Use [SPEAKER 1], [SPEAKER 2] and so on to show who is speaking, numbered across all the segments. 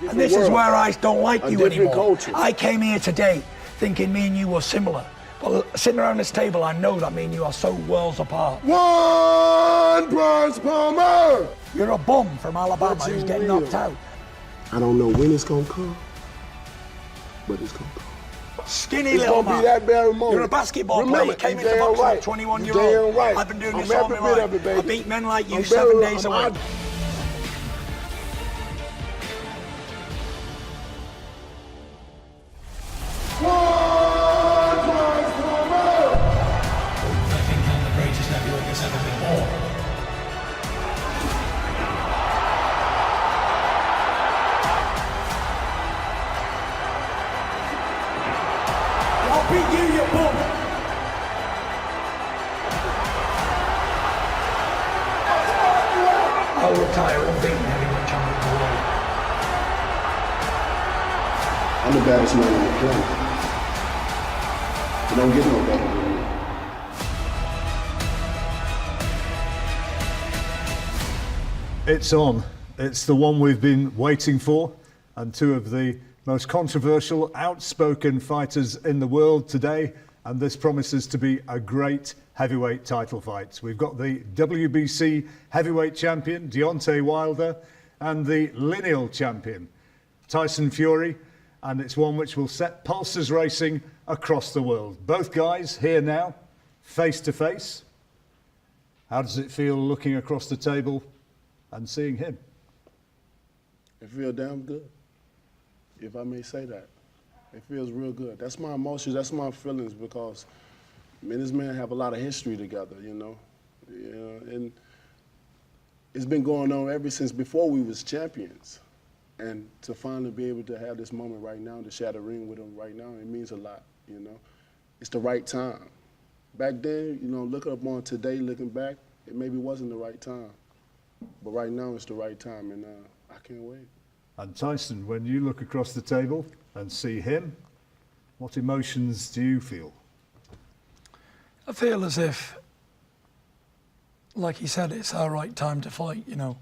[SPEAKER 1] And this is where I don't like you anymore.
[SPEAKER 2] Culture.
[SPEAKER 1] I came here today thinking me and you were similar. But sitting around this table, I know that me and you are so worlds apart.
[SPEAKER 2] One Bronze Palmer!
[SPEAKER 1] You're a bum from Alabama who's getting knocked out.
[SPEAKER 2] I don't know when it's gonna come, but it's gonna come.
[SPEAKER 1] Skinny
[SPEAKER 2] It's
[SPEAKER 1] little
[SPEAKER 2] gonna
[SPEAKER 1] man.
[SPEAKER 2] be that very moment.
[SPEAKER 1] You're a basketball player. You came into boxing at 21 years old.
[SPEAKER 2] Right.
[SPEAKER 1] I've been doing this
[SPEAKER 2] I'm
[SPEAKER 1] all my
[SPEAKER 2] every bit
[SPEAKER 1] life.
[SPEAKER 2] of it, baby.
[SPEAKER 1] I beat men like you
[SPEAKER 2] I'm
[SPEAKER 1] 7 days a
[SPEAKER 2] I'm
[SPEAKER 1] week. I think I'm the greatest heavyweight that's ever been born. I'll beat you, you bum! I'll retire unbeaten heavyweight champion of the world.
[SPEAKER 2] I'm the baddest man on the planet. You don't get no better than me.
[SPEAKER 3] It's on. It's the one we've been waiting for, and two of the most controversial, outspoken fighters in the world today, and this promises to be a great heavyweight title fight. We've got the WBC heavyweight champion, Deontay Wilder, and the lineal champion, Tyson Fury, and it's one which will set pulses racing across the world. Both guys here now, face to face. How does it feel looking across the table and seeing him?
[SPEAKER 2] It feels damn good, if I may say that. It feels real good. That's my emotions, that's my feelings, because me and this man have a lot of history together, you know. And it's been going on ever since before we was champions. And to finally be able to have this moment right now, to share the ring with him right now, it means a lot, you know. It's the right time. Back then, you know, looking up on today, looking back, it maybe wasn't the right time. But right now, it's the right time, and I can't wait.
[SPEAKER 3] And Tyson, when you look across the table and see him, what emotions do you feel?
[SPEAKER 1] I feel as if, like he said, it's our right time to fight, you know.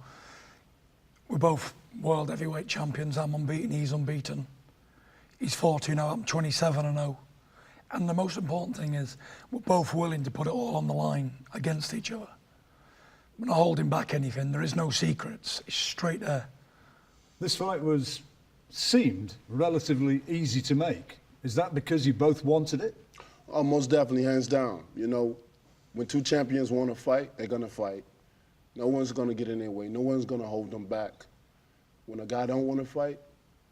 [SPEAKER 1] We're both world heavyweight champions. I'm unbeaten, he's unbeaten. He's 40 now, I'm 27-0. And the most important thing is we're both willing to put it all on the line against each other. We're not holding back anything. There is no secrets. It's straight there.
[SPEAKER 3] This fight seemed relatively easy to make. Is that because you both wanted it?
[SPEAKER 2] Oh, most definitely, hands down. You know, when two champions want to fight, they're going to fight. No one's going to get in their way. No one's going to hold them back. When a guy don't want to fight,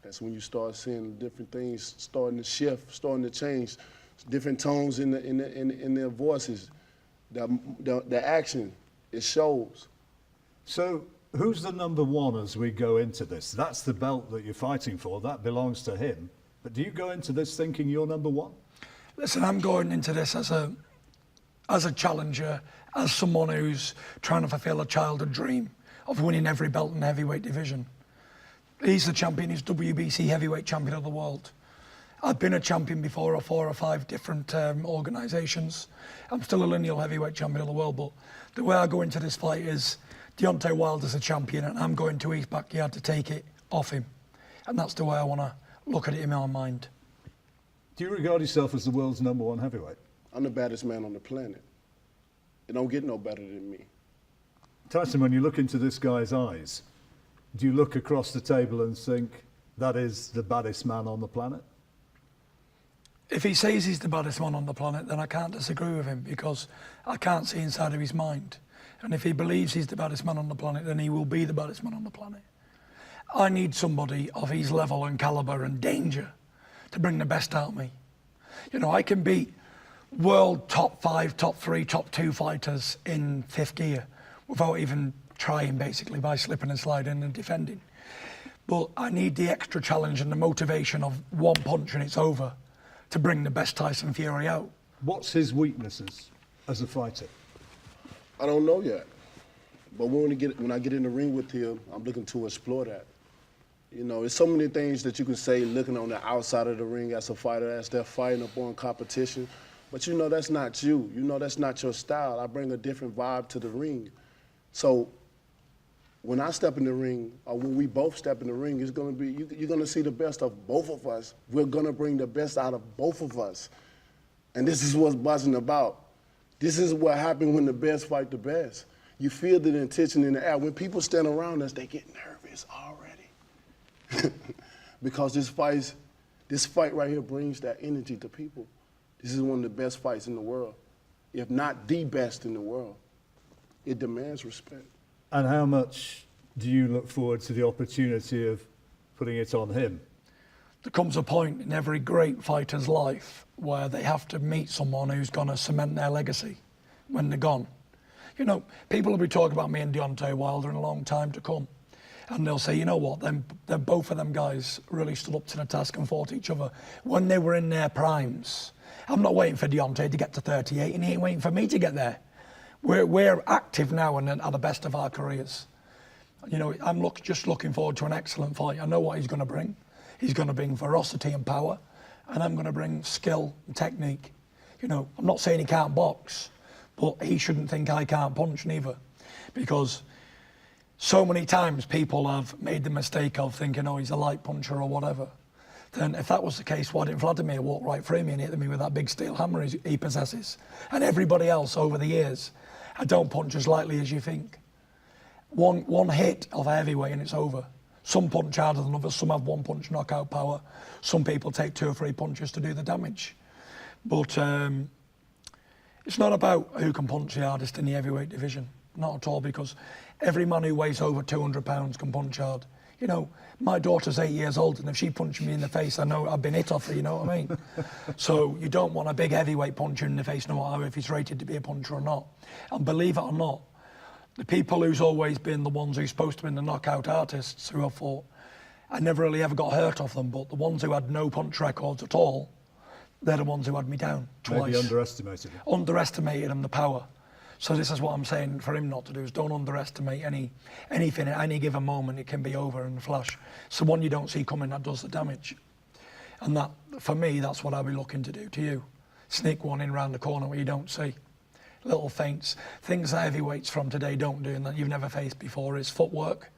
[SPEAKER 2] that's when you start seeing different things starting to shift, starting to change, different tones in their voices. The action, it shows.
[SPEAKER 3] So who's the number one as we go into this? That's the belt that you're fighting for. That belongs to him. But do you go into this thinking you're number one?
[SPEAKER 1] Listen, I'm going into this as a challenger, as someone who's trying to fulfill a childhood dream of winning every belt in the heavyweight division. He's the champion, he's WBC heavyweight champion of the world. I've been a champion before of 4 or 5 different organisations. I'm still a lineal heavyweight champion of the world, but the way I go into this fight is Deontay Wilder's a champion and I'm going to his backyard to take it off him. And that's the way I want to look at it in my mind.
[SPEAKER 3] Do you regard yourself as the world's number one heavyweight?
[SPEAKER 2] I'm the baddest man on the planet. It don't get no better than me.
[SPEAKER 3] Tyson, when you look into this guy's eyes, do you look across the table and think that is the baddest man on the planet?
[SPEAKER 1] If he says he's the baddest man on the planet, then I can't disagree with him because I can't see inside of his mind. And if he believes he's the baddest man on the planet, then he will be the baddest man on the planet. I need somebody of his level and caliber and danger to bring the best out of me. You know, I can beat world top 5, top 3, top 2 fighters in 5th gear without even trying, basically, by slipping and sliding and defending. But I need the extra challenge and the motivation of one punch and it's over to bring the best Tyson Fury out.
[SPEAKER 3] What's his weaknesses as a fighter?
[SPEAKER 2] I don't know yet. But when I get in the ring with him, I'm looking to explore that. You know, there's so many things that you can say looking on the outside of the ring as a fighter, as they're fighting up on competition. But you know that's not you. You know that's not your style. I bring a different vibe to the ring. So when I step in the ring, or when we both step in the ring, it's gonna be, you're gonna see the best of both of us. We're gonna bring the best out of both of us. And this is what's buzzing about. This is what happens when the best fight the best. You feel the intention in the air. When people stand around us, they get nervous already. Because this fight right here brings that energy to people. This is one of the best fights in the world, if not the best in the world. It demands respect.
[SPEAKER 3] And how much do you look forward to the opportunity of putting it on him?
[SPEAKER 1] There comes a point in every great fighter's life where they have to meet someone who's going to cement their legacy when they're gone. You know, people will be talking about me and Deontay Wilder in a long time to come. And they'll say, you know what, then both of them guys really stood up to the task and fought each other when they were in their primes. I'm not waiting for Deontay to get to 38, and he ain't waiting for me to get there. We're active now and at the best of our careers. You know, I'm just looking forward to an excellent fight. I know what he's going to bring. He's going to bring ferocity and power, and I'm going to bring skill and technique. You know, I'm not saying he can't box, but he shouldn't think I can't punch neither, because so many times people have made the mistake of thinking, oh, he's a light puncher or whatever. Then if that was the case, why didn't Vladimir walk right through me and hit me with that big steel hammer he possesses? And everybody else over the years, I don't punch as lightly as you think. One hit of a heavyweight and it's over. Some punch harder than others, some have one punch knockout power. Some people take 2 or 3 punches to do the damage. But it's not about who can punch the hardest in the heavyweight division. Not at all, because every man who weighs over 200 pounds can punch hard. You know, my daughter's 8 years old, and if she punched me in the face, I know I've been hit off her, you know what I mean? So you don't want a big heavyweight puncher in the face, no matter if he's rated to be a puncher or not. And believe it or not, the people who's always been the ones who's supposed to be the knockout artists who have fought, I never really ever got hurt off them, but the ones who had no punch records at all, they're the ones who had me down twice.
[SPEAKER 3] Maybe underestimated him.
[SPEAKER 1] Underestimated him, the power. So this is what I'm saying for him not to do, is don't underestimate anything. At any given moment, it can be over in a flash. So one you don't see coming, that does the damage. And that, for me, that's what I'll be looking to do to you. Sneak one in round the corner where you don't see. Little feints. Things that heavyweights from today don't do and that you've never faced before is footwork,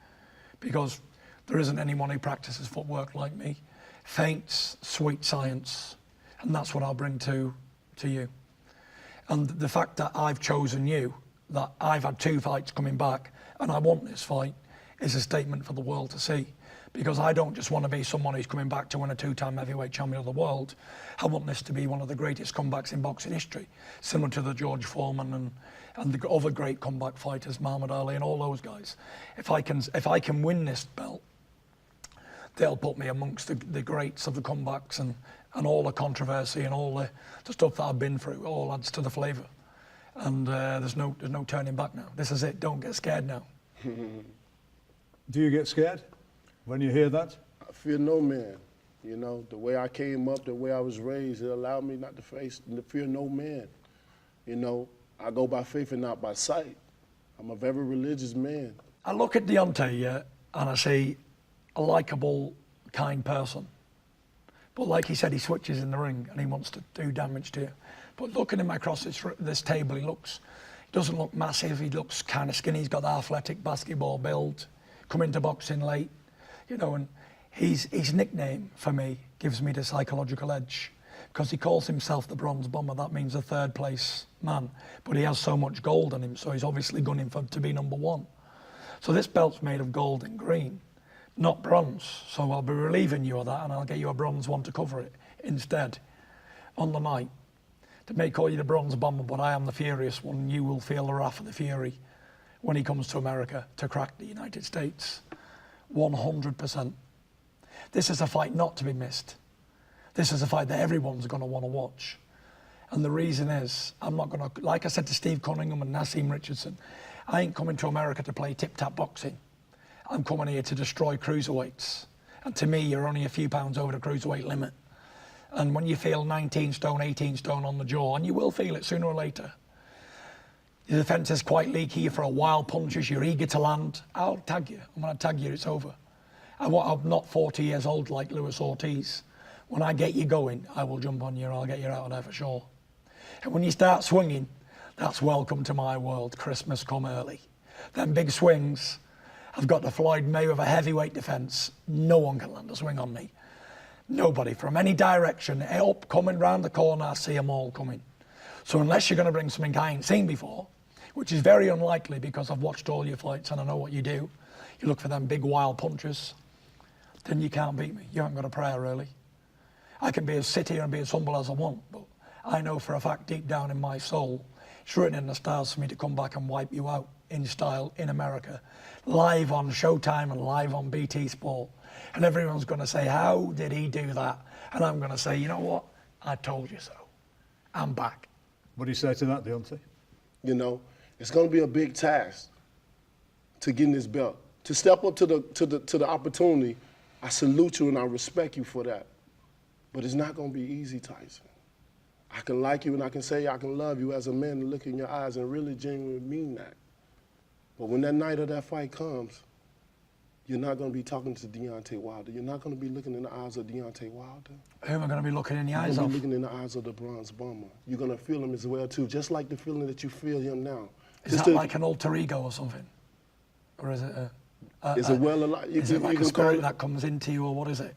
[SPEAKER 1] because there isn't anyone who practices footwork like me. Feints, sweet science. And that's what I'll bring to you. And the fact that I've chosen you, that I've had 2 fights coming back, and I want this fight, is a statement for the world to see. Because I don't just want to be someone who's coming back to win a 2-time heavyweight champion of the world. I want this to be one of the greatest comebacks in boxing history, similar to the George Foreman and the other great comeback fighters, Muhammad Ali and all those guys. If I can win this belt, they'll put me amongst the greats of the comebacks, and all the controversy and all the stuff that I've been through, it all adds to the flavour. And there's no turning back now. This is it. Don't get scared now.
[SPEAKER 3] Do you get scared when you hear that?
[SPEAKER 2] I fear no man. You know, the way I came up, the way I was raised, it allowed me not to fear no man. You know, I go by faith and not by sight. I'm a very religious man.
[SPEAKER 1] I look at Deontay, and I see a likeable, kind person. But like he said, he switches in the ring and he wants to do damage to you. But looking at him across this table, he doesn't look massive. He looks kind of skinny. He's got the athletic basketball build. Come into boxing late, you know, and his nickname for me gives me the psychological edge, because he calls himself the Bronze Bomber. That means a 3rd place man. But he has so much gold on him, so he's obviously gunning to be number 1. So this belt's made of gold and green, not bronze. So I'll be relieving you of that, and I'll get you a bronze one to cover it instead on the night. They may call you the Bronze Bomber, but I am the Furious One, and you will feel the wrath of the Fury when he comes to America to crack the United States. 100%. This is a fight not to be missed. This is a fight that everyone's going to want to watch. And the reason is, I'm not going to, like I said to Steve Cunningham and Nassim Richardson, I ain't coming to America to play tip-tap boxing. I'm coming here to destroy cruiserweights. And to me, you're only a few pounds over the cruiserweight limit. And when you feel 19 stone, 18 stone on the jaw, and you will feel it sooner or later, the defence is quite leaky, you're for a while punches, you're eager to land, I'll tag you. I'm going to tag you, it's over. I'm not 40 years old like Luis Ortiz. When I get you going, I will jump on you and I'll get you out of there for sure. And when you start swinging, that's welcome to my world. Christmas come early. Them big swings, I've got the Floyd Mayweather heavyweight defence. No one can land a swing on me. Nobody from any direction, up, coming round the corner, I see them all coming. So unless you're going to bring something I ain't seen before, which is very unlikely because I've watched all your fights and I know what you do, you look for them big wild punches, then you can't beat me. You haven't got a prayer, really. I can be as sit here and be as humble as I want, but I know for a fact deep down in my soul, it's written in the stars for me to come back and wipe you out in style in America, live on Showtime and live on BT Sport. And everyone's going to say, how did he do that? And I'm going to say, you know what? I told you so. I'm back.
[SPEAKER 3] What do you say to that, Deontay?
[SPEAKER 2] You know, it's going to be a big task to get in this belt. To step up to the opportunity, I salute you and I respect you for that. But it's not going to be easy, Tyson. I can like you and I can say I can love you as a man and look in your eyes and really genuinely mean that. But when that night of that fight comes, you're not going to be talking to Deontay Wilder. You're not going to be looking in the eyes of Deontay Wilder.
[SPEAKER 1] Who am I going to be looking in the eyes
[SPEAKER 2] You're
[SPEAKER 1] of?
[SPEAKER 2] going to be looking in the eyes of the bronze bomber. You're going to feel him as well, too, just like the feeling that you feel him now.
[SPEAKER 1] Is that like an alter ego or something? Or is it
[SPEAKER 2] is it well alive?
[SPEAKER 1] Is it like a spirit that comes into you, or what is it?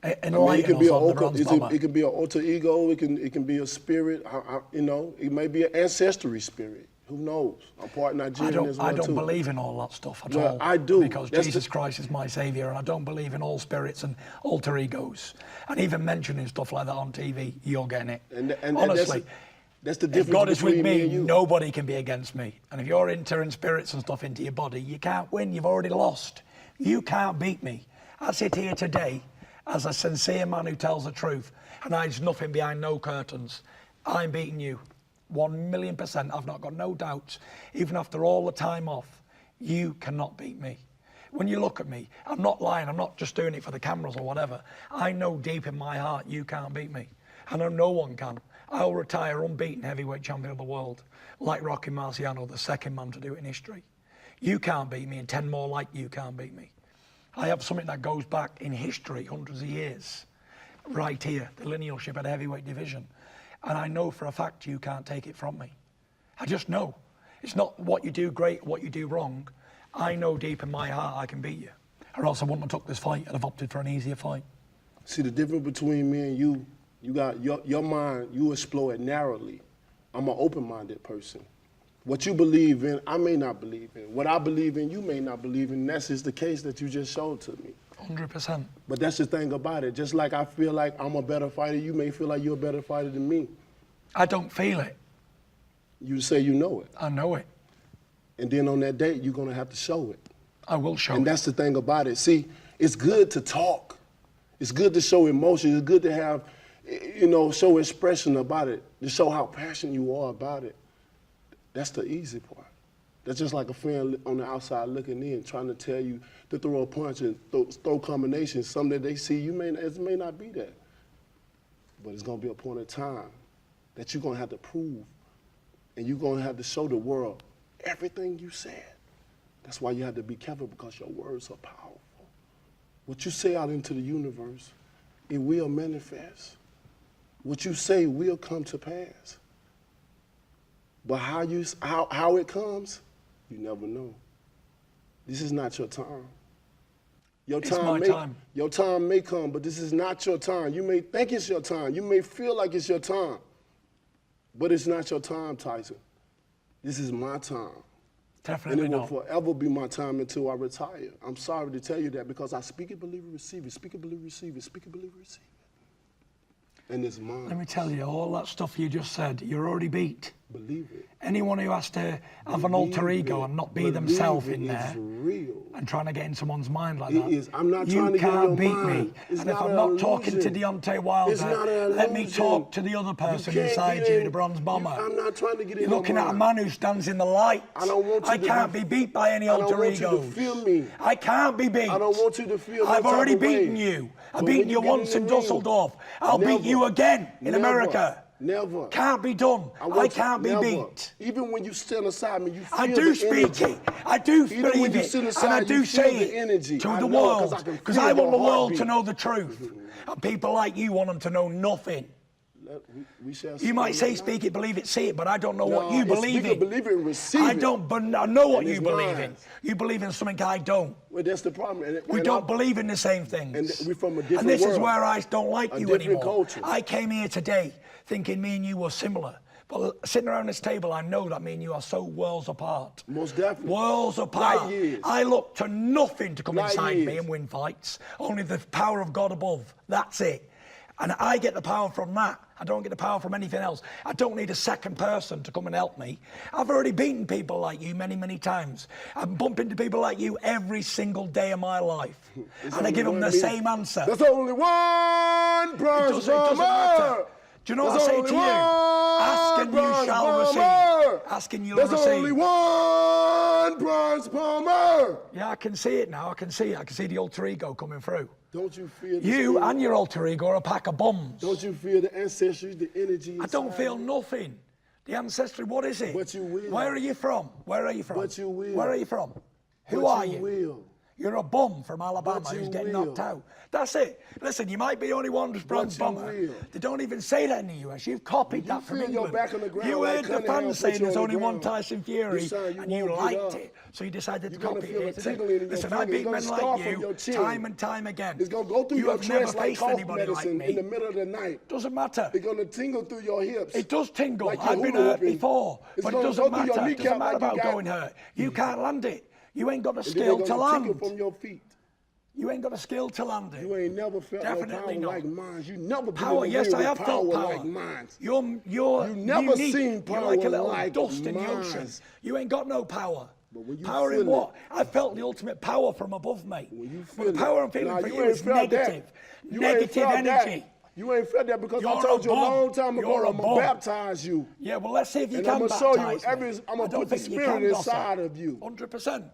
[SPEAKER 2] I mean, it could be it could be an alter ego. It can be a spirit. You know, it may be an ancestry spirit. Who knows? I'm part Nigerian as well,
[SPEAKER 1] I don't
[SPEAKER 2] too.
[SPEAKER 1] believe in all that stuff at
[SPEAKER 2] Well,
[SPEAKER 1] all.
[SPEAKER 2] I do.
[SPEAKER 1] Because Jesus Christ is my saviour, and I don't believe in all spirits and alter egos. And even mentioning stuff like that on TV, you're getting it.
[SPEAKER 2] And
[SPEAKER 1] honestly,
[SPEAKER 2] that's the difference
[SPEAKER 1] if God is with
[SPEAKER 2] between
[SPEAKER 1] me,
[SPEAKER 2] and you.
[SPEAKER 1] nobody can be against me. And if you're entering spirits and stuff into your body, you can't win. You've already lost. You can't beat me. I sit here today as a sincere man who tells the truth and hides nothing behind no curtains. I'm beating you. 1,000,000%. I've not got no doubts. Even after all the time off, you cannot beat me. When you look at me, I'm not lying. I'm not just doing it for the cameras or whatever. I know deep in my heart you can't beat me. I know no one can. I'll retire unbeaten heavyweight champion of the world, like Rocky Marciano, the second man to do it in history. You can't beat me, and 10 more like you can't beat me. I have something that goes back in history, hundreds of years, right here, the linealship at heavyweight division. And I know for a fact you can't take it from me. I just know. It's not what you do great, what you do wrong. I know deep in my heart I can beat you. Or else I wouldn't have took this fight. I'd have opted for an easier fight.
[SPEAKER 2] See, the difference between me and you got your mind, you explore it narrowly. I'm an open-minded person. What you believe in, I may not believe in. What I believe in, you may not believe in. That's just the case that you just showed to me.
[SPEAKER 1] 100%.
[SPEAKER 2] But that's the thing about it. Just like I feel like I'm a better fighter, you may feel like you're a better fighter than me.
[SPEAKER 1] I don't feel it.
[SPEAKER 2] You say you know it.
[SPEAKER 1] I know it.
[SPEAKER 2] And then on that date, you're going to have to show it.
[SPEAKER 1] I will show
[SPEAKER 2] And
[SPEAKER 1] it.
[SPEAKER 2] that's the thing about it. See, it's good to talk. It's good to show emotion. It's good to have, you know, show expression about it, to show how passionate you are about it. That's the easy part. That's just like a friend on the outside looking in, trying to tell you to throw a punch and throw combinations. Something that they see, it may not be that. But it's going to be a point in time that you're going to have to prove, and you're going to have to show the world everything you said. That's why you have to be careful, because your words are powerful. What you say out into the universe, it will manifest. What you say will come to pass. But how it comes, you never know. This is not your time. Your time may come, but this is not your time. You may think it's your time. You may feel like it's your time. But it's not your time, Tyson. This is my time.
[SPEAKER 1] Definitely
[SPEAKER 2] and it
[SPEAKER 1] not.
[SPEAKER 2] will forever be my time until I retire. I'm sorry to tell you that, because I speak it, believe it, receive it. Speak it, believe it, receive it. Speak it, believe it, receive it. And it's mine.
[SPEAKER 1] Let me tell you, all that stuff you just said, you're already beat.
[SPEAKER 2] Believe it.
[SPEAKER 1] Anyone who has to have an alter ego and not be themselves in there
[SPEAKER 2] real.
[SPEAKER 1] and trying to get in someone's mind like
[SPEAKER 2] It
[SPEAKER 1] that,
[SPEAKER 2] is. I'm not
[SPEAKER 1] you
[SPEAKER 2] trying to get in
[SPEAKER 1] can't
[SPEAKER 2] your
[SPEAKER 1] beat
[SPEAKER 2] mind.
[SPEAKER 1] me.
[SPEAKER 2] It's
[SPEAKER 1] And if
[SPEAKER 2] not
[SPEAKER 1] I'm
[SPEAKER 2] an
[SPEAKER 1] not talking to
[SPEAKER 2] illusion.
[SPEAKER 1] Deontay
[SPEAKER 2] It's
[SPEAKER 1] Wilder,
[SPEAKER 2] not an
[SPEAKER 1] let me
[SPEAKER 2] illusion.
[SPEAKER 1] talk to the other person inside you, the bronze bomber.
[SPEAKER 2] I'm not trying to get in
[SPEAKER 1] You're
[SPEAKER 2] your
[SPEAKER 1] looking at a
[SPEAKER 2] mind.
[SPEAKER 1] man who stands in the light.
[SPEAKER 2] I don't want you
[SPEAKER 1] I
[SPEAKER 2] to
[SPEAKER 1] can't be beat by any alter
[SPEAKER 2] I don't want you
[SPEAKER 1] egos.
[SPEAKER 2] to feel me.
[SPEAKER 1] I can't be beat.
[SPEAKER 2] I don't want you to feel
[SPEAKER 1] I've
[SPEAKER 2] no type
[SPEAKER 1] already
[SPEAKER 2] of way.
[SPEAKER 1] beaten you. I've
[SPEAKER 2] But
[SPEAKER 1] beaten
[SPEAKER 2] when
[SPEAKER 1] you
[SPEAKER 2] get
[SPEAKER 1] once in
[SPEAKER 2] the ring,
[SPEAKER 1] Dusseldorf. I'll beat
[SPEAKER 2] never,
[SPEAKER 1] you again in
[SPEAKER 2] never,
[SPEAKER 1] America.
[SPEAKER 2] Never.
[SPEAKER 1] Can't be done. I can't be beat.
[SPEAKER 2] Even when you stand aside me, you feel
[SPEAKER 1] I do
[SPEAKER 2] the
[SPEAKER 1] speak
[SPEAKER 2] energy.
[SPEAKER 1] it. I do
[SPEAKER 2] Even when
[SPEAKER 1] believe
[SPEAKER 2] you
[SPEAKER 1] it.
[SPEAKER 2] sit
[SPEAKER 1] And
[SPEAKER 2] aside,
[SPEAKER 1] I
[SPEAKER 2] you
[SPEAKER 1] do
[SPEAKER 2] feel
[SPEAKER 1] say
[SPEAKER 2] the energy.
[SPEAKER 1] it to
[SPEAKER 2] I
[SPEAKER 1] the
[SPEAKER 2] know, 'cause
[SPEAKER 1] world.
[SPEAKER 2] I can
[SPEAKER 1] Because
[SPEAKER 2] feel
[SPEAKER 1] I want
[SPEAKER 2] your
[SPEAKER 1] the world to
[SPEAKER 2] heartbeat.
[SPEAKER 1] know the truth. And people like you want them to know nothing.
[SPEAKER 2] We shall.
[SPEAKER 1] You might say, speak it, believe it, see it, but I don't know what
[SPEAKER 2] No,
[SPEAKER 1] you
[SPEAKER 2] it's
[SPEAKER 1] believe
[SPEAKER 2] speak it,
[SPEAKER 1] in.
[SPEAKER 2] believe it, and receive
[SPEAKER 1] I
[SPEAKER 2] it.
[SPEAKER 1] don't, but I know what
[SPEAKER 2] And
[SPEAKER 1] you
[SPEAKER 2] it's
[SPEAKER 1] believe
[SPEAKER 2] mine.
[SPEAKER 1] in. You believe in something I don't.
[SPEAKER 2] Well, that's the problem.
[SPEAKER 1] We don't believe in the same things.
[SPEAKER 2] And we're from a different
[SPEAKER 1] And this is
[SPEAKER 2] world.
[SPEAKER 1] where I don't like
[SPEAKER 2] A
[SPEAKER 1] you
[SPEAKER 2] different
[SPEAKER 1] anymore.
[SPEAKER 2] culture.
[SPEAKER 1] I came here today thinking me and you were similar. But sitting around this table, I know that me and you are so worlds apart.
[SPEAKER 2] Most definitely.
[SPEAKER 1] Worlds apart.
[SPEAKER 2] Light years.
[SPEAKER 1] I look to nothing to come
[SPEAKER 2] Light
[SPEAKER 1] inside me
[SPEAKER 2] years.
[SPEAKER 1] and win fights. Only the power of God above. That's it. And I get the power from that. I don't get the power from anything else. I don't need a second person to come and help me. I've already beaten people like you many, many times. I'm bumping into people like you every single day of my life. And I give them the same answer.
[SPEAKER 2] There's only one bronze
[SPEAKER 1] It doesn't matter.
[SPEAKER 2] bomber.
[SPEAKER 1] Do you know what I
[SPEAKER 2] There's
[SPEAKER 1] say
[SPEAKER 2] only
[SPEAKER 1] to you?
[SPEAKER 2] one
[SPEAKER 1] Ask and you
[SPEAKER 2] bronze
[SPEAKER 1] shall
[SPEAKER 2] bomber.
[SPEAKER 1] receive. Ask and you'll
[SPEAKER 2] There's
[SPEAKER 1] receive.
[SPEAKER 2] only one bronze bomber.
[SPEAKER 1] Yeah, I can see it now. I can see it. I can see the alter ego coming through.
[SPEAKER 2] Don't you feel the
[SPEAKER 1] You
[SPEAKER 2] spirit?
[SPEAKER 1] and your alter ego are a pack of bombs.
[SPEAKER 2] Don't you feel the ancestry, the energy?
[SPEAKER 1] I don't
[SPEAKER 2] inside
[SPEAKER 1] feel
[SPEAKER 2] you?
[SPEAKER 1] nothing. The ancestry, what is it?
[SPEAKER 2] But you will.
[SPEAKER 1] Where are you from? Where are you from?
[SPEAKER 2] But you will.
[SPEAKER 1] Where are you from? Who
[SPEAKER 2] But
[SPEAKER 1] are
[SPEAKER 2] you
[SPEAKER 1] you?
[SPEAKER 2] will.
[SPEAKER 1] You're a bum from Alabama
[SPEAKER 2] But
[SPEAKER 1] who's
[SPEAKER 2] you
[SPEAKER 1] getting
[SPEAKER 2] will.
[SPEAKER 1] knocked out. That's it. Listen, you might be only one bronze
[SPEAKER 2] you
[SPEAKER 1] bomber.
[SPEAKER 2] will.
[SPEAKER 1] They don't even say that in the US. You've copied that from
[SPEAKER 2] feel your
[SPEAKER 1] England.
[SPEAKER 2] back on the ground
[SPEAKER 1] You
[SPEAKER 2] like
[SPEAKER 1] heard the
[SPEAKER 2] Cunningham
[SPEAKER 1] fans
[SPEAKER 2] put
[SPEAKER 1] saying
[SPEAKER 2] you
[SPEAKER 1] there's
[SPEAKER 2] on
[SPEAKER 1] only
[SPEAKER 2] the
[SPEAKER 1] one
[SPEAKER 2] ground.
[SPEAKER 1] Tyson Fury,
[SPEAKER 2] This time you
[SPEAKER 1] and you
[SPEAKER 2] won't get
[SPEAKER 1] liked
[SPEAKER 2] up.
[SPEAKER 1] it. So you decided to
[SPEAKER 2] You're gonna
[SPEAKER 1] copy
[SPEAKER 2] feel a
[SPEAKER 1] it.
[SPEAKER 2] tingling in your
[SPEAKER 1] Listen, I've
[SPEAKER 2] finger.
[SPEAKER 1] beaten
[SPEAKER 2] It's
[SPEAKER 1] men
[SPEAKER 2] gonna
[SPEAKER 1] like
[SPEAKER 2] start from your
[SPEAKER 1] you
[SPEAKER 2] chin.
[SPEAKER 1] time and time again.
[SPEAKER 2] It's gonna go through
[SPEAKER 1] You
[SPEAKER 2] your
[SPEAKER 1] have never
[SPEAKER 2] chest like
[SPEAKER 1] faced
[SPEAKER 2] cough
[SPEAKER 1] anybody like
[SPEAKER 2] medicine
[SPEAKER 1] me.
[SPEAKER 2] in the middle of the night.
[SPEAKER 1] Doesn't matter.
[SPEAKER 2] It's gonna tingle through your hips.
[SPEAKER 1] It does tingle.
[SPEAKER 2] Like you're
[SPEAKER 1] I've been
[SPEAKER 2] hula
[SPEAKER 1] hurt
[SPEAKER 2] hooping.
[SPEAKER 1] before,
[SPEAKER 2] It's
[SPEAKER 1] but it
[SPEAKER 2] gonna
[SPEAKER 1] doesn't
[SPEAKER 2] go through your
[SPEAKER 1] matter. It
[SPEAKER 2] kneecap
[SPEAKER 1] doesn't matter
[SPEAKER 2] like you
[SPEAKER 1] about
[SPEAKER 2] got-
[SPEAKER 1] going hurt. You can't land it. You ain't got the
[SPEAKER 2] And then
[SPEAKER 1] skill
[SPEAKER 2] they're
[SPEAKER 1] to
[SPEAKER 2] gonna tingle
[SPEAKER 1] land.
[SPEAKER 2] from your feet.
[SPEAKER 1] You ain't got a skill to land it.
[SPEAKER 2] You ain't never felt
[SPEAKER 1] Definitely
[SPEAKER 2] no power
[SPEAKER 1] not.
[SPEAKER 2] like mine. You never been
[SPEAKER 1] Power,
[SPEAKER 2] in the
[SPEAKER 1] yes,
[SPEAKER 2] ring
[SPEAKER 1] I
[SPEAKER 2] with
[SPEAKER 1] have felt power.
[SPEAKER 2] like mine.
[SPEAKER 1] You're
[SPEAKER 2] You never
[SPEAKER 1] unique.
[SPEAKER 2] seen
[SPEAKER 1] You're
[SPEAKER 2] power
[SPEAKER 1] like a little
[SPEAKER 2] like
[SPEAKER 1] dust in the
[SPEAKER 2] mine.
[SPEAKER 1] ocean. You ain't got no power.
[SPEAKER 2] But when you
[SPEAKER 1] Power in
[SPEAKER 2] feel
[SPEAKER 1] what? I felt the ultimate power from above, mate.
[SPEAKER 2] When you
[SPEAKER 1] But
[SPEAKER 2] feel
[SPEAKER 1] the power
[SPEAKER 2] it.
[SPEAKER 1] I'm feeling
[SPEAKER 2] Nah,
[SPEAKER 1] for
[SPEAKER 2] you
[SPEAKER 1] you
[SPEAKER 2] ain't
[SPEAKER 1] is
[SPEAKER 2] felt that.
[SPEAKER 1] negative.
[SPEAKER 2] You ain't
[SPEAKER 1] Negative
[SPEAKER 2] felt that.
[SPEAKER 1] energy.
[SPEAKER 2] You ain't felt that because I
[SPEAKER 1] You're
[SPEAKER 2] told
[SPEAKER 1] a
[SPEAKER 2] you a
[SPEAKER 1] bum.
[SPEAKER 2] long time ago
[SPEAKER 1] You're a
[SPEAKER 2] I'm
[SPEAKER 1] bum.
[SPEAKER 2] gonna baptize you.
[SPEAKER 1] Yeah, well, let's see if you
[SPEAKER 2] And
[SPEAKER 1] can
[SPEAKER 2] I'm gonna show you
[SPEAKER 1] baptize me.
[SPEAKER 2] I'm gonna
[SPEAKER 1] I don't
[SPEAKER 2] put the
[SPEAKER 1] think you
[SPEAKER 2] spirit
[SPEAKER 1] can,
[SPEAKER 2] inside
[SPEAKER 1] Gossip.
[SPEAKER 2] of you.
[SPEAKER 1] 100%.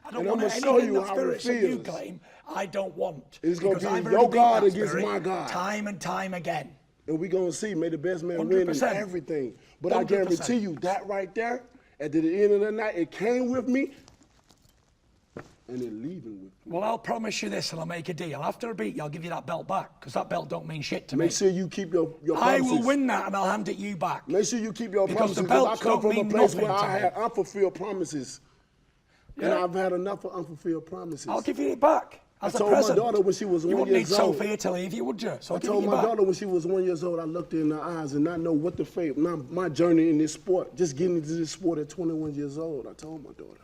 [SPEAKER 1] I don't
[SPEAKER 2] And
[SPEAKER 1] want
[SPEAKER 2] I'ma show
[SPEAKER 1] anything
[SPEAKER 2] you
[SPEAKER 1] that
[SPEAKER 2] how
[SPEAKER 1] spirit
[SPEAKER 2] it
[SPEAKER 1] that you
[SPEAKER 2] feels.
[SPEAKER 1] claim. I don't want.
[SPEAKER 2] It's gonna
[SPEAKER 1] Because
[SPEAKER 2] be
[SPEAKER 1] I've
[SPEAKER 2] your
[SPEAKER 1] already beat
[SPEAKER 2] God
[SPEAKER 1] that
[SPEAKER 2] against
[SPEAKER 1] spirit
[SPEAKER 2] my God.
[SPEAKER 1] time and time again.
[SPEAKER 2] And we gonna see, may the best man win in
[SPEAKER 1] 100%.
[SPEAKER 2] everything. But I
[SPEAKER 1] 100%.
[SPEAKER 2] guarantee you that right there, at the end of the night, it came with me and it leaving with me.
[SPEAKER 1] Well, I'll promise you this, and I'll make a deal. After I beat you, I'll give you that belt back, because that belt don't mean shit to me.
[SPEAKER 2] Make sure you keep your
[SPEAKER 1] I
[SPEAKER 2] promises.
[SPEAKER 1] will win that, and I'll hand it you back.
[SPEAKER 2] Make sure you keep your
[SPEAKER 1] Because
[SPEAKER 2] promises.
[SPEAKER 1] the
[SPEAKER 2] Because I
[SPEAKER 1] belts
[SPEAKER 2] come
[SPEAKER 1] don't
[SPEAKER 2] from a
[SPEAKER 1] mean
[SPEAKER 2] place
[SPEAKER 1] nothing
[SPEAKER 2] where
[SPEAKER 1] to
[SPEAKER 2] I
[SPEAKER 1] me.
[SPEAKER 2] had unfulfilled promises. And
[SPEAKER 1] Yeah.
[SPEAKER 2] I've had enough of unfulfilled promises.
[SPEAKER 1] I'll give you it back as
[SPEAKER 2] I
[SPEAKER 1] a
[SPEAKER 2] told my
[SPEAKER 1] present.
[SPEAKER 2] daughter when she was
[SPEAKER 1] you
[SPEAKER 2] 1
[SPEAKER 1] wouldn't need
[SPEAKER 2] years old.
[SPEAKER 1] Sophia to leave you, would you? So
[SPEAKER 2] I
[SPEAKER 1] I'll give it
[SPEAKER 2] told
[SPEAKER 1] you
[SPEAKER 2] my
[SPEAKER 1] back.
[SPEAKER 2] daughter when she was 1 year old, I looked her in her eyes and not know what to fate. My journey in this sport, just getting into this sport at 21 years old, I told my daughter.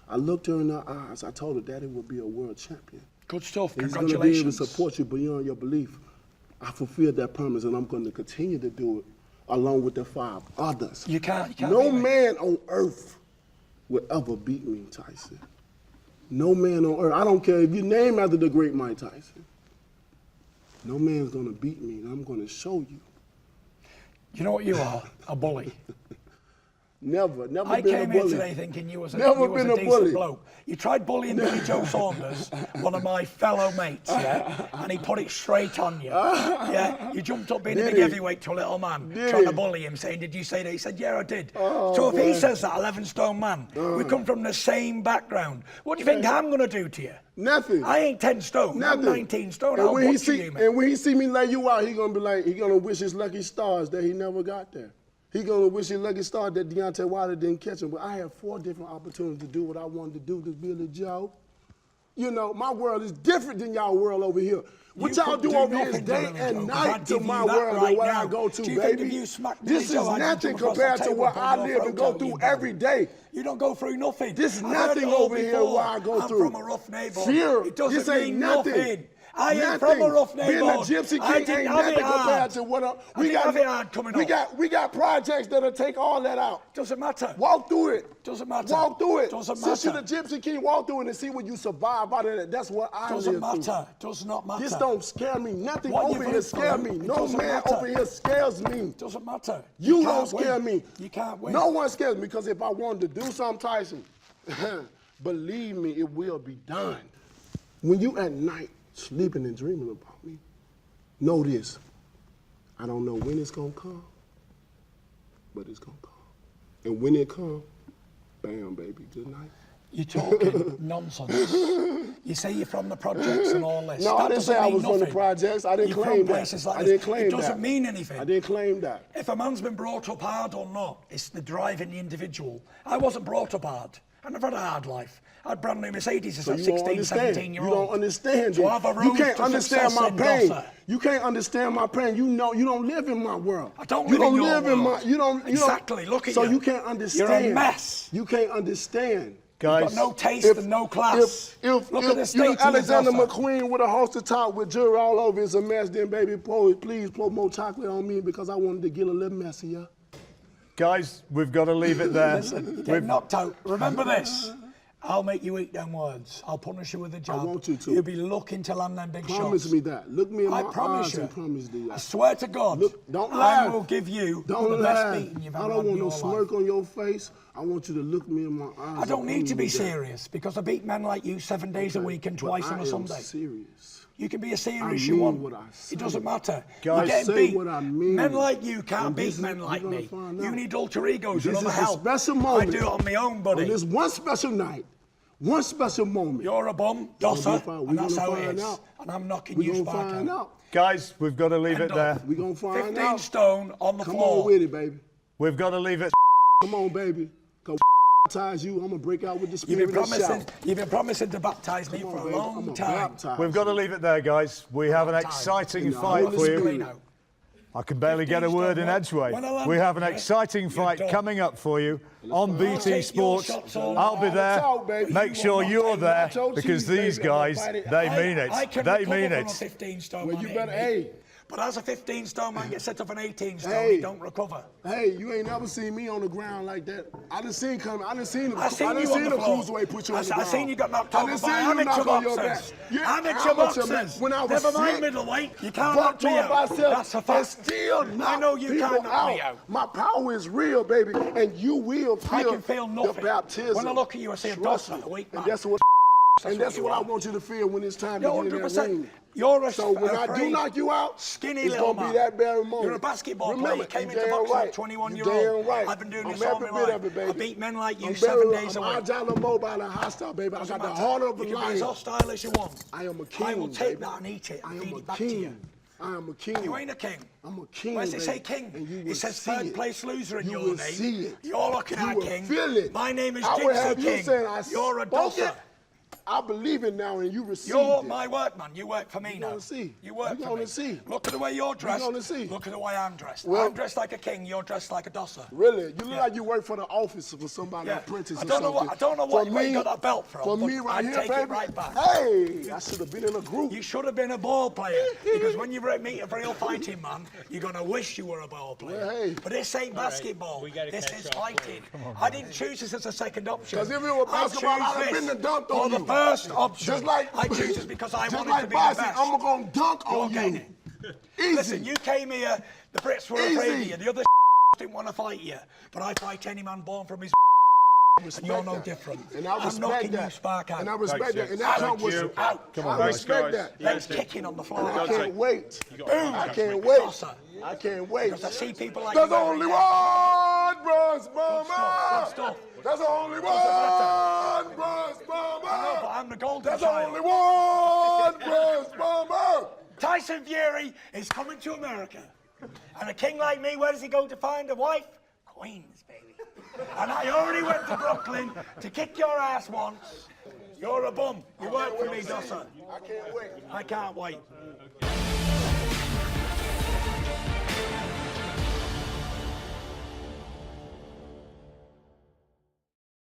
[SPEAKER 2] I looked her in her eyes. I told her Daddy would be a world champion.
[SPEAKER 1] Good stuff.
[SPEAKER 2] He's going to be able to
[SPEAKER 1] Congratulations.
[SPEAKER 2] support you beyond your belief. I fulfilled that promise, and I'm going to continue to do it along with the 5 others.
[SPEAKER 1] You can't
[SPEAKER 2] No
[SPEAKER 1] beat me.
[SPEAKER 2] man on earth will ever beat me, Tyson. No man on earth. I don't care if you name after the great Mike Tyson. No man's going to beat me, and I'm going to show you.
[SPEAKER 1] You know what you are? A bully.
[SPEAKER 2] Never
[SPEAKER 1] I
[SPEAKER 2] been a
[SPEAKER 1] came here
[SPEAKER 2] bully.
[SPEAKER 1] today thinking you was a,
[SPEAKER 2] Never
[SPEAKER 1] you was
[SPEAKER 2] been
[SPEAKER 1] a
[SPEAKER 2] a
[SPEAKER 1] decent
[SPEAKER 2] bully.
[SPEAKER 1] bloke. You tried bullying Billy Joe Saunders, one of my fellow mates, yeah, and he put it straight on you. Yeah, you jumped up being a
[SPEAKER 2] Did
[SPEAKER 1] big
[SPEAKER 2] he?
[SPEAKER 1] heavyweight to a little man,
[SPEAKER 2] Did
[SPEAKER 1] trying to
[SPEAKER 2] he?
[SPEAKER 1] bully him, saying, "Did you say that?" He said, "Yeah, I did."
[SPEAKER 2] Oh,
[SPEAKER 1] so if he
[SPEAKER 2] boy.
[SPEAKER 1] says that, 11-stone man, we come from the same background. What do you think I'm going to do to you?
[SPEAKER 2] Nothing.
[SPEAKER 1] I ain't 10 stone. I'm
[SPEAKER 2] Nothing.
[SPEAKER 1] 19 stone.
[SPEAKER 2] And
[SPEAKER 1] I'll
[SPEAKER 2] when he
[SPEAKER 1] butcher
[SPEAKER 2] see
[SPEAKER 1] you, man.
[SPEAKER 2] and when he see me lay you out, he gonna be like, he gonna wish his lucky stars that he never got there. He gonna wish his lucky stars that Deontay Wilder didn't catch him. But I had 4 different opportunities to do what I wanted to do to Billy Joe. You know, my world is different than y'all world over here. What
[SPEAKER 1] You
[SPEAKER 2] y'all
[SPEAKER 1] couldn't
[SPEAKER 2] do
[SPEAKER 1] do
[SPEAKER 2] over here is
[SPEAKER 1] nothing to
[SPEAKER 2] day
[SPEAKER 1] Billy Joe,
[SPEAKER 2] and
[SPEAKER 1] 'cause
[SPEAKER 2] night
[SPEAKER 1] I'd
[SPEAKER 2] to
[SPEAKER 1] give you
[SPEAKER 2] my
[SPEAKER 1] that
[SPEAKER 2] world
[SPEAKER 1] right
[SPEAKER 2] and what
[SPEAKER 1] now.
[SPEAKER 2] I go to,
[SPEAKER 1] Do you think
[SPEAKER 2] baby.
[SPEAKER 1] if you smacked Billy
[SPEAKER 2] This is
[SPEAKER 1] Joe, I'd
[SPEAKER 2] nothing
[SPEAKER 1] jump across the
[SPEAKER 2] compared to
[SPEAKER 1] table
[SPEAKER 2] what
[SPEAKER 1] and
[SPEAKER 2] I
[SPEAKER 1] pull your
[SPEAKER 2] live and
[SPEAKER 1] throat
[SPEAKER 2] go
[SPEAKER 1] out,
[SPEAKER 2] through
[SPEAKER 1] you
[SPEAKER 2] every day.
[SPEAKER 1] You don't go through nothing.
[SPEAKER 2] This
[SPEAKER 1] I've heard
[SPEAKER 2] nothing
[SPEAKER 1] it all
[SPEAKER 2] over here
[SPEAKER 1] before.
[SPEAKER 2] where I go
[SPEAKER 1] I'm
[SPEAKER 2] through.
[SPEAKER 1] from a rough neighborhood.
[SPEAKER 2] Fear.
[SPEAKER 1] It doesn't
[SPEAKER 2] This ain't
[SPEAKER 1] mean
[SPEAKER 2] nothing.
[SPEAKER 1] nothing. I ain't
[SPEAKER 2] Nothing.
[SPEAKER 1] from a rough
[SPEAKER 2] Being a
[SPEAKER 1] neighborhood.
[SPEAKER 2] gypsy
[SPEAKER 1] I
[SPEAKER 2] king
[SPEAKER 1] didn't
[SPEAKER 2] ain't
[SPEAKER 1] have it
[SPEAKER 2] nothing compared
[SPEAKER 1] hard.
[SPEAKER 2] to what
[SPEAKER 1] I didn't have it hard coming up.
[SPEAKER 2] we got projects that'll take all that out.
[SPEAKER 1] Doesn't matter.
[SPEAKER 2] Walk through it.
[SPEAKER 1] Doesn't matter.
[SPEAKER 2] Walk through it.
[SPEAKER 1] Doesn't
[SPEAKER 2] Since you're the
[SPEAKER 1] matter.
[SPEAKER 2] gypsy king, walk through it and see what you survive out of that. That's what I
[SPEAKER 1] Doesn't
[SPEAKER 2] live through.
[SPEAKER 1] matter. Does not matter.
[SPEAKER 2] This don't scare me. Nothing
[SPEAKER 1] What
[SPEAKER 2] over
[SPEAKER 1] you've
[SPEAKER 2] here
[SPEAKER 1] been
[SPEAKER 2] scares
[SPEAKER 1] through,
[SPEAKER 2] me.
[SPEAKER 1] it
[SPEAKER 2] No
[SPEAKER 1] doesn't
[SPEAKER 2] man
[SPEAKER 1] matter.
[SPEAKER 2] over here scares me.
[SPEAKER 1] Doesn't matter.
[SPEAKER 2] You
[SPEAKER 1] can't
[SPEAKER 2] don't scare
[SPEAKER 1] win.
[SPEAKER 2] me.
[SPEAKER 1] You can't win.
[SPEAKER 2] No one scares me because if I wanted to do something, Tyson, believe me, it will be done. When you at night sleeping and dreaming about me, know this. I don't know when it's gonna come, but it's gonna come. And when it comes, bam, baby, good night.
[SPEAKER 1] You're talking nonsense. You say you're from the projects and all this.
[SPEAKER 2] No,
[SPEAKER 1] That
[SPEAKER 2] I didn't
[SPEAKER 1] doesn't
[SPEAKER 2] say I
[SPEAKER 1] mean
[SPEAKER 2] was from the
[SPEAKER 1] nothing.
[SPEAKER 2] projects. I didn't
[SPEAKER 1] You're
[SPEAKER 2] claim
[SPEAKER 1] from
[SPEAKER 2] that.
[SPEAKER 1] places like
[SPEAKER 2] I
[SPEAKER 1] this.
[SPEAKER 2] didn't claim
[SPEAKER 1] It
[SPEAKER 2] that.
[SPEAKER 1] doesn't mean anything.
[SPEAKER 2] I didn't claim that.
[SPEAKER 1] If a man's been brought up hard or not, it's the drive in the individual. I wasn't brought up hard. I never had a hard life. I had brand new Mercedes as a
[SPEAKER 2] You
[SPEAKER 1] 16,
[SPEAKER 2] don't understand.
[SPEAKER 1] 17-year-old.
[SPEAKER 2] You don't understand.
[SPEAKER 1] So
[SPEAKER 2] it.
[SPEAKER 1] I have a
[SPEAKER 2] You
[SPEAKER 1] road
[SPEAKER 2] can't
[SPEAKER 1] to
[SPEAKER 2] understand
[SPEAKER 1] success
[SPEAKER 2] my
[SPEAKER 1] in
[SPEAKER 2] pain.
[SPEAKER 1] Dossa.
[SPEAKER 2] You can't understand my pain. You know, you don't live in my world.
[SPEAKER 1] I don't
[SPEAKER 2] you
[SPEAKER 1] live in
[SPEAKER 2] don't
[SPEAKER 1] your
[SPEAKER 2] live in
[SPEAKER 1] world.
[SPEAKER 2] my. You don't.
[SPEAKER 1] Exactly. Look at
[SPEAKER 2] so
[SPEAKER 1] you.
[SPEAKER 2] So you can't understand.
[SPEAKER 1] You're a mess.
[SPEAKER 2] You can't understand.
[SPEAKER 3] Guys,
[SPEAKER 1] You've got no taste and no class.
[SPEAKER 2] If
[SPEAKER 1] Look at the state
[SPEAKER 2] you
[SPEAKER 1] of
[SPEAKER 2] Alexander
[SPEAKER 1] Dossa.
[SPEAKER 2] McQueen with a holster top with jewelry all over is a mess, then baby, please pour more chocolate on me because I wanted to get a little messier.
[SPEAKER 3] guys, we've got to leave it there.
[SPEAKER 1] Listen, get knocked out. Remember this. I'll make you eat them words. I'll punish you with a jab.
[SPEAKER 2] I want you to.
[SPEAKER 1] You'll be looking to land them big
[SPEAKER 2] Promise
[SPEAKER 1] shots.
[SPEAKER 2] me that. Look me in my
[SPEAKER 1] I promise
[SPEAKER 2] eyes
[SPEAKER 1] you.
[SPEAKER 2] and promise me that.
[SPEAKER 1] I swear to God.
[SPEAKER 2] Look, don't
[SPEAKER 1] I
[SPEAKER 2] laugh.
[SPEAKER 1] will give you
[SPEAKER 2] Don't
[SPEAKER 1] the
[SPEAKER 2] laugh.
[SPEAKER 1] best beating you've
[SPEAKER 2] I
[SPEAKER 1] ever
[SPEAKER 2] don't
[SPEAKER 1] had in
[SPEAKER 2] want no
[SPEAKER 1] your
[SPEAKER 2] smirk
[SPEAKER 1] life.
[SPEAKER 2] on your face. I want you to look me in my eyes.
[SPEAKER 1] I don't need to be
[SPEAKER 2] and promise me that.
[SPEAKER 1] serious because I beat men like you 7 days a week and
[SPEAKER 2] But
[SPEAKER 1] twice on
[SPEAKER 2] I
[SPEAKER 1] a
[SPEAKER 2] am
[SPEAKER 1] Sunday.
[SPEAKER 2] serious.
[SPEAKER 1] You can be as serious
[SPEAKER 2] I
[SPEAKER 1] you
[SPEAKER 2] mean
[SPEAKER 1] want.
[SPEAKER 2] what I say.
[SPEAKER 1] It doesn't matter.
[SPEAKER 3] Guys,
[SPEAKER 1] You're getting
[SPEAKER 2] say
[SPEAKER 1] beat.
[SPEAKER 2] what I mean.
[SPEAKER 1] Men like you can't
[SPEAKER 2] And
[SPEAKER 1] beat
[SPEAKER 2] this is-
[SPEAKER 1] men
[SPEAKER 2] you're
[SPEAKER 1] like
[SPEAKER 2] gonna
[SPEAKER 1] me.
[SPEAKER 2] find
[SPEAKER 1] You
[SPEAKER 2] out.
[SPEAKER 1] need alter egos
[SPEAKER 2] This
[SPEAKER 1] and other
[SPEAKER 2] is a
[SPEAKER 1] help.
[SPEAKER 2] special moment.
[SPEAKER 1] I do it on my own, buddy.
[SPEAKER 2] On this one special night, one special moment.
[SPEAKER 1] You're a bum,
[SPEAKER 2] We're
[SPEAKER 1] Dossa,
[SPEAKER 2] gonna find-
[SPEAKER 1] and
[SPEAKER 2] we're
[SPEAKER 1] that's
[SPEAKER 2] gonna
[SPEAKER 1] how it
[SPEAKER 2] find
[SPEAKER 1] is.
[SPEAKER 2] out.
[SPEAKER 1] And I'm knocking
[SPEAKER 2] We're
[SPEAKER 1] you
[SPEAKER 2] gonna
[SPEAKER 1] spark
[SPEAKER 2] find
[SPEAKER 1] out.
[SPEAKER 2] out.
[SPEAKER 3] Guys, we've got to leave
[SPEAKER 1] End
[SPEAKER 3] it there.
[SPEAKER 1] of.
[SPEAKER 2] We're gonna find
[SPEAKER 1] 15
[SPEAKER 2] out.
[SPEAKER 1] stone on the
[SPEAKER 2] Come
[SPEAKER 1] floor.
[SPEAKER 2] on with it, baby.
[SPEAKER 3] We've got to leave it.
[SPEAKER 2] Come on, baby. Cause ties you, I'm gonna break out with the
[SPEAKER 1] You've
[SPEAKER 2] spirit
[SPEAKER 1] been
[SPEAKER 2] and
[SPEAKER 1] promising.
[SPEAKER 2] shout.
[SPEAKER 1] You've been promising to baptise me
[SPEAKER 2] Come
[SPEAKER 1] for
[SPEAKER 2] on,
[SPEAKER 1] a
[SPEAKER 2] baby.
[SPEAKER 1] long
[SPEAKER 2] I'm gonna
[SPEAKER 1] time.
[SPEAKER 2] baptize
[SPEAKER 3] We've got to leave it there, guys. We have an exciting fight
[SPEAKER 2] Holy
[SPEAKER 3] for you.
[SPEAKER 2] Spirit.
[SPEAKER 1] Now.
[SPEAKER 3] I can barely get a
[SPEAKER 1] 15
[SPEAKER 3] word in
[SPEAKER 1] stone,
[SPEAKER 3] Edgeway.
[SPEAKER 1] when I land
[SPEAKER 3] We have an
[SPEAKER 1] there,
[SPEAKER 3] exciting
[SPEAKER 1] you're
[SPEAKER 3] fight
[SPEAKER 1] done.
[SPEAKER 3] coming up for you on BT
[SPEAKER 1] take your
[SPEAKER 3] Sports.
[SPEAKER 1] shots all
[SPEAKER 3] I'll be
[SPEAKER 2] night.
[SPEAKER 3] there.
[SPEAKER 2] Talk, baby.
[SPEAKER 3] Make
[SPEAKER 1] You
[SPEAKER 3] sure
[SPEAKER 1] will not
[SPEAKER 3] you're
[SPEAKER 1] take
[SPEAKER 3] there
[SPEAKER 2] nacho
[SPEAKER 3] because
[SPEAKER 2] cheese,
[SPEAKER 3] these
[SPEAKER 2] baby. I'm gonna
[SPEAKER 3] guys,
[SPEAKER 2] fight it.
[SPEAKER 3] they mean
[SPEAKER 1] I
[SPEAKER 3] it.
[SPEAKER 1] can
[SPEAKER 3] They
[SPEAKER 1] recover
[SPEAKER 3] mean
[SPEAKER 1] from a
[SPEAKER 3] it.
[SPEAKER 1] 15 stone
[SPEAKER 2] Well,
[SPEAKER 1] man
[SPEAKER 2] you
[SPEAKER 1] hitting
[SPEAKER 2] better,
[SPEAKER 1] me.
[SPEAKER 2] hey.
[SPEAKER 1] But as a 15 stone man gets set up an 18 stone,
[SPEAKER 2] Hey.
[SPEAKER 1] he don't recover.
[SPEAKER 2] Hey, you ain't never seen me on the ground like that. I done seen coming. I done seen the
[SPEAKER 1] I seen you on the
[SPEAKER 2] the
[SPEAKER 1] floor.
[SPEAKER 2] cruiserweight put you on the
[SPEAKER 1] I
[SPEAKER 2] ground.
[SPEAKER 1] seen you got knocked
[SPEAKER 2] I
[SPEAKER 1] over
[SPEAKER 2] done
[SPEAKER 1] by
[SPEAKER 2] seen you
[SPEAKER 1] amateur
[SPEAKER 2] knock on your back.
[SPEAKER 1] boxers.
[SPEAKER 2] Yeah,
[SPEAKER 1] Amateur boxers.
[SPEAKER 2] man. When I was
[SPEAKER 1] Never mind
[SPEAKER 2] sick,
[SPEAKER 1] middleweight. You can't
[SPEAKER 2] but
[SPEAKER 1] knock me
[SPEAKER 2] to
[SPEAKER 1] out.
[SPEAKER 2] myself,
[SPEAKER 1] That's a
[SPEAKER 2] and
[SPEAKER 1] fact.
[SPEAKER 2] still knock
[SPEAKER 1] know you
[SPEAKER 2] people
[SPEAKER 1] can't knock me out.
[SPEAKER 2] My power is real, baby, and you will feel
[SPEAKER 1] I can feel
[SPEAKER 2] the
[SPEAKER 1] nothing.
[SPEAKER 2] baptism.
[SPEAKER 1] When I look at you, I see a
[SPEAKER 2] Trust
[SPEAKER 1] Dossa,
[SPEAKER 2] me.
[SPEAKER 1] a weak
[SPEAKER 2] And
[SPEAKER 1] man.
[SPEAKER 2] that's what. And that's
[SPEAKER 1] you
[SPEAKER 2] what I
[SPEAKER 1] are.
[SPEAKER 2] want you to feel when it's time
[SPEAKER 1] You're
[SPEAKER 2] to get in that
[SPEAKER 1] 100%.
[SPEAKER 2] ring.
[SPEAKER 1] You're a
[SPEAKER 2] So when I do
[SPEAKER 1] afraid,
[SPEAKER 2] knock you out,
[SPEAKER 1] skinny
[SPEAKER 2] it's
[SPEAKER 1] little
[SPEAKER 2] gonna
[SPEAKER 1] man.
[SPEAKER 2] be that very moment.
[SPEAKER 1] You're a basketball player.
[SPEAKER 2] Remember,
[SPEAKER 1] You came
[SPEAKER 2] you're
[SPEAKER 1] into
[SPEAKER 2] damn
[SPEAKER 1] boxing
[SPEAKER 2] right.
[SPEAKER 1] at 21
[SPEAKER 2] You're
[SPEAKER 1] year old.
[SPEAKER 2] damn right.
[SPEAKER 1] I've been doing
[SPEAKER 2] I'm
[SPEAKER 1] this all
[SPEAKER 2] every
[SPEAKER 1] my
[SPEAKER 2] bit
[SPEAKER 1] life.
[SPEAKER 2] of it, baby.
[SPEAKER 1] I beat men like you
[SPEAKER 2] I'm
[SPEAKER 1] 7
[SPEAKER 2] very-
[SPEAKER 1] days
[SPEAKER 2] I'm
[SPEAKER 1] a week.
[SPEAKER 2] agile and mobile and hostile, baby. I
[SPEAKER 1] Doesn't
[SPEAKER 2] got the
[SPEAKER 1] matter.
[SPEAKER 2] heart of a
[SPEAKER 1] You can be as
[SPEAKER 2] lion.
[SPEAKER 1] hostile as you want.
[SPEAKER 2] I am a king.
[SPEAKER 1] I will take
[SPEAKER 2] baby.
[SPEAKER 1] that and eat it
[SPEAKER 2] I
[SPEAKER 1] and
[SPEAKER 2] am
[SPEAKER 1] feed
[SPEAKER 2] a
[SPEAKER 1] it back to you.
[SPEAKER 2] king. I am a king.
[SPEAKER 1] You ain't a king.
[SPEAKER 2] I'm a king.
[SPEAKER 1] Where's it say
[SPEAKER 2] baby.
[SPEAKER 1] king?
[SPEAKER 2] And you
[SPEAKER 1] It
[SPEAKER 2] will
[SPEAKER 1] says
[SPEAKER 2] see
[SPEAKER 1] third
[SPEAKER 2] it.
[SPEAKER 1] place loser in
[SPEAKER 2] You
[SPEAKER 1] your
[SPEAKER 2] will
[SPEAKER 1] name.
[SPEAKER 2] see it.
[SPEAKER 1] You're looking
[SPEAKER 2] You
[SPEAKER 1] at
[SPEAKER 2] will
[SPEAKER 1] king.
[SPEAKER 2] feel it.
[SPEAKER 1] My name is
[SPEAKER 2] I would
[SPEAKER 1] Jinxie
[SPEAKER 2] have you
[SPEAKER 1] King.
[SPEAKER 2] saying,
[SPEAKER 1] You're a
[SPEAKER 2] spoke it.
[SPEAKER 1] Dossa.
[SPEAKER 2] I believe it now, and you receive
[SPEAKER 1] You're
[SPEAKER 2] it.
[SPEAKER 1] my workman. You work for me
[SPEAKER 2] You
[SPEAKER 1] now.
[SPEAKER 2] gonna see.
[SPEAKER 1] You work
[SPEAKER 2] You
[SPEAKER 1] for
[SPEAKER 2] gonna
[SPEAKER 1] me.
[SPEAKER 2] see.
[SPEAKER 1] Look at the way you're dressed.
[SPEAKER 2] gonna see.
[SPEAKER 1] Look at the way I'm dressed.
[SPEAKER 2] Well-
[SPEAKER 1] I'm dressed like a king. You're dressed like a Dossa.
[SPEAKER 2] Really, you look
[SPEAKER 1] Yeah.
[SPEAKER 2] like you work for the office for somebody,
[SPEAKER 1] Yeah.
[SPEAKER 2] apprentice
[SPEAKER 1] I
[SPEAKER 2] or
[SPEAKER 1] don't know
[SPEAKER 2] something.
[SPEAKER 1] what- I don't know what-
[SPEAKER 2] For
[SPEAKER 1] where you
[SPEAKER 2] me-
[SPEAKER 1] got that belt from,
[SPEAKER 2] For
[SPEAKER 1] but
[SPEAKER 2] me, right
[SPEAKER 1] I'd
[SPEAKER 2] here,
[SPEAKER 1] take it
[SPEAKER 2] baby.
[SPEAKER 1] right back.
[SPEAKER 2] Hey, I should have been in a group.
[SPEAKER 1] You should have been a ball player because when you meet a real fighting man, you're gonna wish you were a ball player.
[SPEAKER 2] Well, hey.
[SPEAKER 1] But this ain't basketball.
[SPEAKER 4] we gotta
[SPEAKER 1] This
[SPEAKER 4] catch
[SPEAKER 1] is
[SPEAKER 4] up,
[SPEAKER 1] fighting. I didn't choose this as a second option.
[SPEAKER 2] 'Cause if it were basketball,
[SPEAKER 1] I
[SPEAKER 2] I'd have been the dunk on
[SPEAKER 1] the
[SPEAKER 2] you.
[SPEAKER 1] first option.
[SPEAKER 2] Just like
[SPEAKER 1] I choose this because I
[SPEAKER 2] just
[SPEAKER 1] wanted
[SPEAKER 2] like
[SPEAKER 1] to be
[SPEAKER 2] boxing,
[SPEAKER 1] the best.
[SPEAKER 2] I'm gonna dunk
[SPEAKER 1] You're
[SPEAKER 2] on
[SPEAKER 1] getting
[SPEAKER 2] you.
[SPEAKER 1] it.
[SPEAKER 2] Easy.
[SPEAKER 1] Listen, you came here. The Brits were
[SPEAKER 2] Easy.
[SPEAKER 1] afraid of you. The other didn't want to fight you, but I fight any man born from his. And you're no
[SPEAKER 2] that.
[SPEAKER 1] different.
[SPEAKER 2] And I
[SPEAKER 1] I'm
[SPEAKER 2] respect
[SPEAKER 1] knocking
[SPEAKER 2] that.
[SPEAKER 1] you spark out.
[SPEAKER 2] And I respect
[SPEAKER 4] Thanks,
[SPEAKER 2] that. And
[SPEAKER 4] Jim.
[SPEAKER 2] that
[SPEAKER 4] Thank
[SPEAKER 2] comes with
[SPEAKER 4] you.
[SPEAKER 1] Out.
[SPEAKER 4] Come on,
[SPEAKER 2] I
[SPEAKER 4] guys.
[SPEAKER 2] respect that.
[SPEAKER 1] Legs kicking on the floor.
[SPEAKER 2] And I can't wait.
[SPEAKER 4] got
[SPEAKER 1] Boom.
[SPEAKER 2] I can't wait.
[SPEAKER 1] Dossa.
[SPEAKER 2] I can't wait.
[SPEAKER 1] Because I see people like
[SPEAKER 2] There's
[SPEAKER 1] you every
[SPEAKER 2] only
[SPEAKER 1] day.
[SPEAKER 2] one Bronze
[SPEAKER 1] Good
[SPEAKER 2] Bomber.
[SPEAKER 1] stuff.
[SPEAKER 2] There's only
[SPEAKER 1] matter.
[SPEAKER 2] one Bronze
[SPEAKER 1] No, but
[SPEAKER 2] Bomber.
[SPEAKER 1] I'm the golden
[SPEAKER 2] There's
[SPEAKER 1] child.
[SPEAKER 2] only one Bronze Bomber.
[SPEAKER 1] Tyson Fury is coming to America. And a king like me, where does he go to find a wife? Queens, baby. And I already went to Brooklyn to kick your ass once. You're a bum. You work for me, Dossa.
[SPEAKER 2] I can't wait.
[SPEAKER 1] I can't wait.